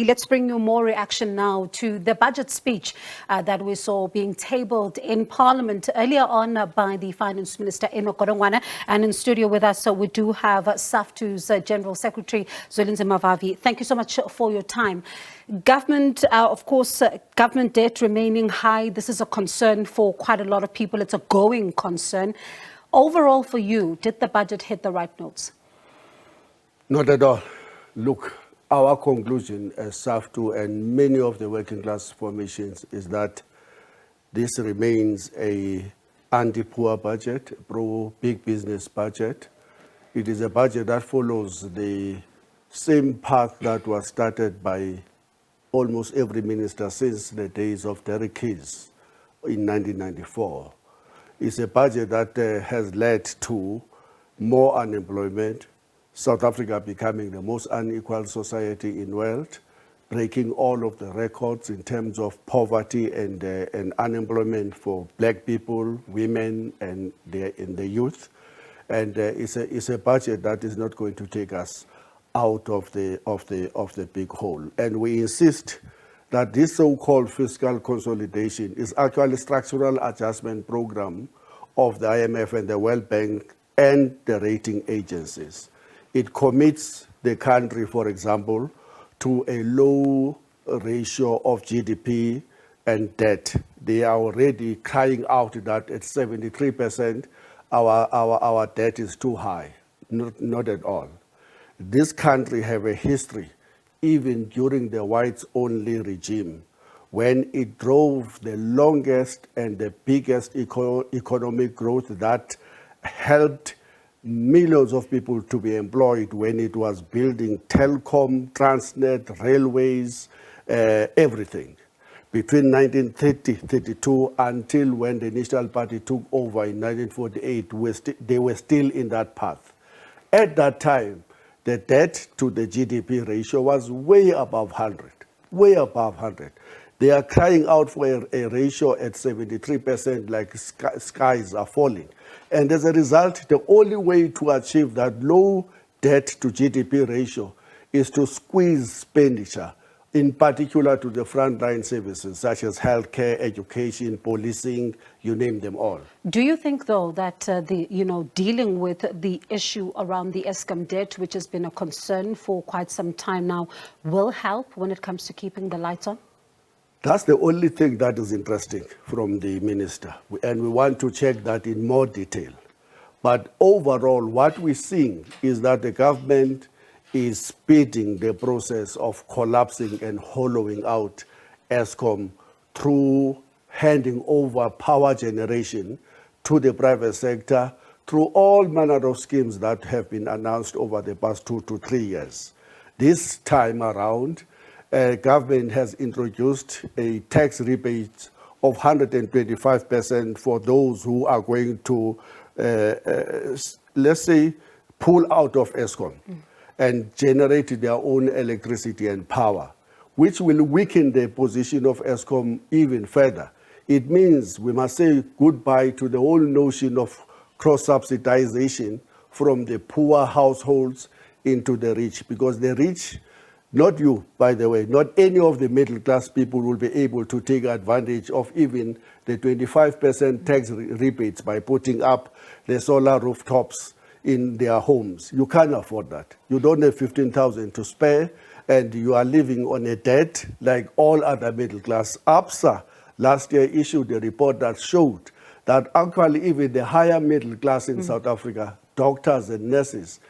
Let's bring you more reaction now to the budget speech that we saw being tabled in Parliament earlier on by the Finance Minister Enoch Godongwana. And in studio with us, we do have SAFTU's General Secretary Zwelinzima Vavi. Thank you so much for your time. Government, of course, government debt remaining high. This is a concern for quite a lot of people. It's a going concern. Overall, for you, did the budget hit the right notes? Not at all. Look, our conclusion as SAFTU and many of the working class formations is that this remains a anti-poor budget, pro-big business budget. It is a budget that follows the same path that was started by almost every minister since the days of Derek Keys in 1994. It's a budget that has led to more unemployment, South Africa becoming the most unequal society in the world, breaking all of the records in terms of poverty and unemployment for black people, women, and the youth. And it's a budget that is not going to take us out of the big hole. And we insist that this so-called fiscal consolidation is actually a structural adjustment program of the IMF and the World Bank and the rating agencies. It commits the country, for example, to a low ratio of GDP and debt. They are already crying out that at 73%, our debt is too high. Not at all. This country have a history, even during the whites-only regime, when it drove the longest and the biggest economic growth that helped millions of people to be employed when it was building telecom, Transnet, railways, everything. Between 1932 until when the National Party took over in 1948, they were still in that path. At that time, the debt to the GDP ratio was way above 100, way above 100. They are crying out for a ratio at 73%, like skies are falling. And as a result, the only way to achieve that low debt to GDP ratio is to squeeze expenditure, in particular to the frontline services, such as healthcare, education, policing, you name them all. Do you think, though, that dealing with the issue around the Eskom debt, which has been a concern for quite some time now, will help when it comes to keeping the lights on? That's the only thing that is interesting from the minister, and we want to check that in more detail. But overall, what we're seeing is that the government is speeding the process of collapsing and hollowing out Eskom through handing over power generation to the private sector through all manner of schemes that have been announced over the past 2 to 3 years. This time around, government has introduced a tax rebate of 125% for those who are going to, let's say, pull out of Eskom and generate their own electricity and power, which will weaken the position of Eskom even further. It means we must say goodbye to the whole notion of cross-subsidization from the poor households into the rich, because the rich, not you, by the way, not any of the middle-class people will be able to take advantage of even the 25% tax rebates by putting up the solar rooftops in their homes. You can't afford that. You don't have 15,000 to spare, and you are living on a debt like all other middle-class. ABSA last year issued a report that showed that actually even the higher middle class in South Africa, doctors and nurses,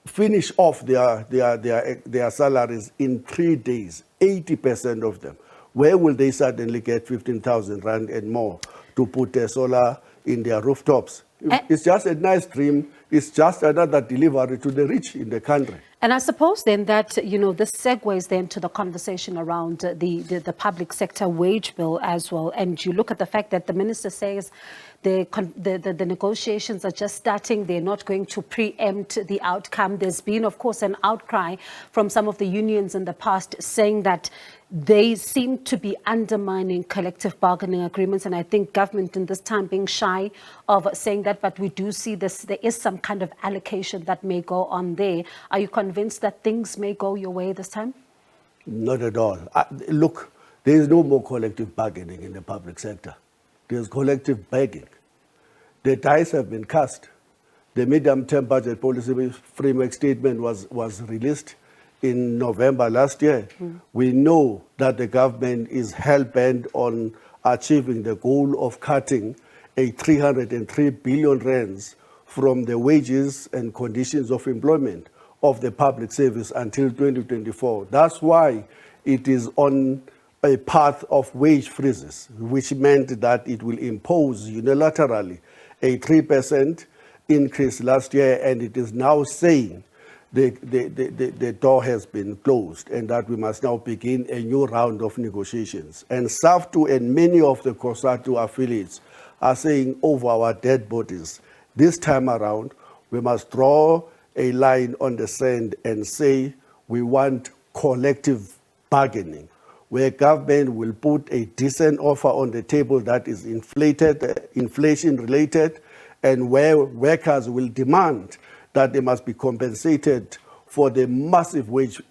finish off their salaries in 3 days, 80% of them. Where will they suddenly get 15,000 rand and more to put their solar in their rooftops? It's just a nice dream. It's just another delivery to the rich in the country. And I suppose then that, this segues then to the conversation around the public sector wage bill as well. And you look at the fact that the minister says the negotiations are just starting. They're not going to preempt the outcome. There's been, of course, an outcry from some of the unions in the past saying that they seem to be undermining collective bargaining agreements. And I think government in this time being shy of saying that, but we do see this, there is some kind of allocation that may go on there. Are you convinced that things may go your way this time? Not at all. Look, there is no more collective bargaining in the public sector. There's collective begging. The dice have been cast. The medium-term budget policy framework statement was released in November last year. We know that the government is hell-bent on achieving the goal of cutting a 303 billion rands from the wages and conditions of employment of the public service until 2024. That's why it is on a path of wage freezes, which meant that it will impose unilaterally a 3% increase last year, and it is now saying the door has been closed and that we must now begin a new round of negotiations. And SAFTU and many of the COSATU affiliates are saying over our dead bodies, this time around, we must draw a line on the sand and say we want collective bargaining, where government will put a decent offer on the table that is inflation-related, and where workers will demand that they must be compensated for the massive wage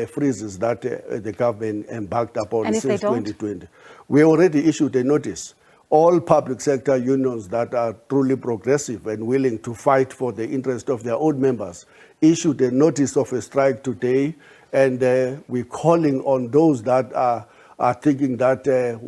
freezes that the government embarked upon since 2020. We already issued a notice. All public sector unions that are truly progressive and willing to fight for the interest of their own members issued a notice of a strike today, and we're calling on those that are thinking that the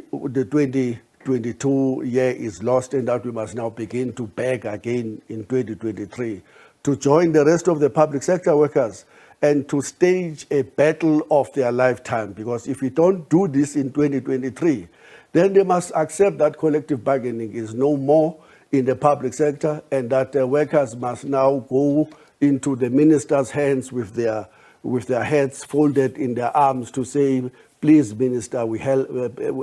2022 year is lost and that we must now begin to beg again in 2023 to join the rest of the public sector workers and to stage a battle of their lifetime. Because if we don't do this in 2023, then they must accept that collective bargaining is no more in the public sector, and that workers must now go into the minister's hands with their heads folded in their arms to say, please, minister,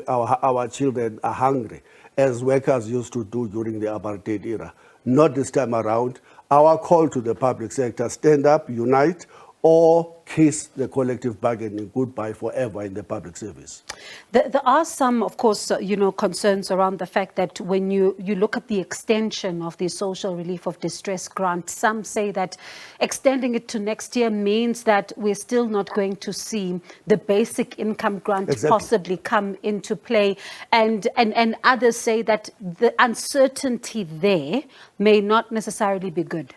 our children are hungry, as workers used to do during the apartheid era. Not this time around. Our call to the public sector, stand up, unite, or kiss the collective bargaining goodbye forever in the public service. There are some, of course, concerns around the fact that when you look at the extension of the social relief of distress grant, some say that extending it to next year means that we're still not going to see the basic income grant possibly come into play. And others say that the uncertainty there may not necessarily be good.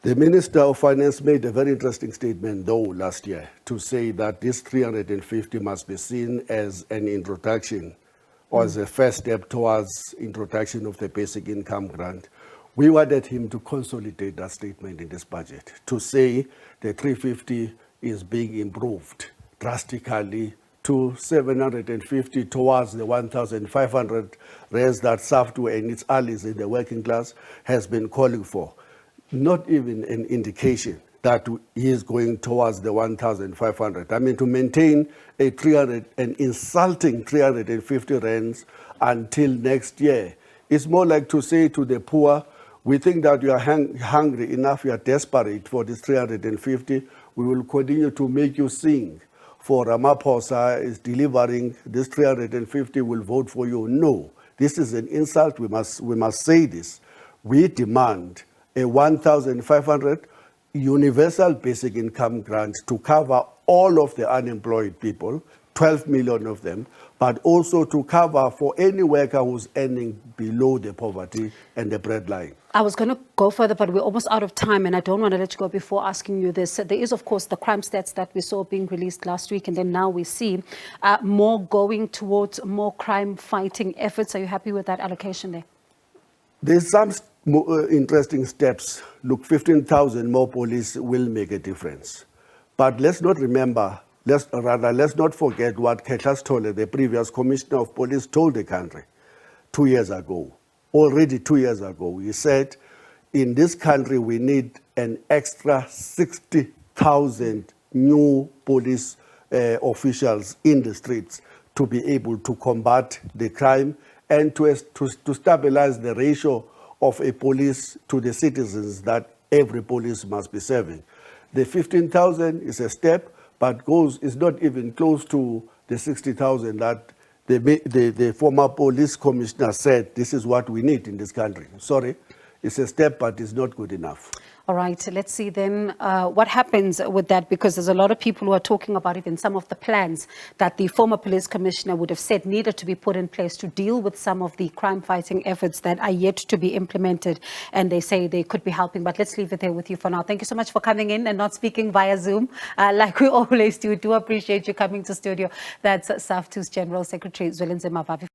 The Minister of Finance made a very interesting statement, though, last year, to say that this 350 must be seen as an introduction or as a first step towards introduction of the basic income grant. We wanted him to consolidate that statement in this budget, to say the 350 is being improved drastically to 750 towards the 1,500 rands that SAFTU and its allies in the working class has been calling for. Not even an indication that he is going towards the 1,500. I mean, to maintain an insulting 350 rands until next year, it's more like to say to the poor, we think that you are hungry enough, you are desperate for this 350, we will continue to make you sing. For Ramaphosa is delivering this 350, will vote for you. No, this is an insult. We must say this. We demand a 1,500 universal basic income grant to cover all of the unemployed people, 12 million of them, but also to cover for any worker who's earning below the poverty and the breadline. I was going to go further, but we're almost out of time, and I don't want to let you go before asking you this. There is, of course, the crime stats that we saw being released last week, and then now we see more going towards more crime-fighting efforts. Are you happy with that allocation there? There's some interesting steps. Look, 15,000 more police will make a difference. But let's not forget what Ketlas Tole, the previous commissioner of police, told the country 2 years ago. Already 2 years ago, he said, in this country, we need an extra 60,000 new police officials in the streets to be able to combat the crime and to stabilize the ratio of a police to the citizens that every police must be serving. The 15,000 is a step, but is not even close to the 60,000 that the former police commissioner said this is what we need in this country. Sorry, it's a step, but it's not good enough. All right, let's see then what happens with that, because there's a lot of people who are talking about even some of the plans that the former police commissioner would have said needed to be put in place to deal with some of the crime-fighting efforts that are yet to be implemented, and they say they could be helping. But let's leave it there with you for now. Thank you so much for coming in and not speaking via Zoom like we always do. Do appreciate you coming to studio. That's SAFTU's General Secretary, Zwelinzima Vavi.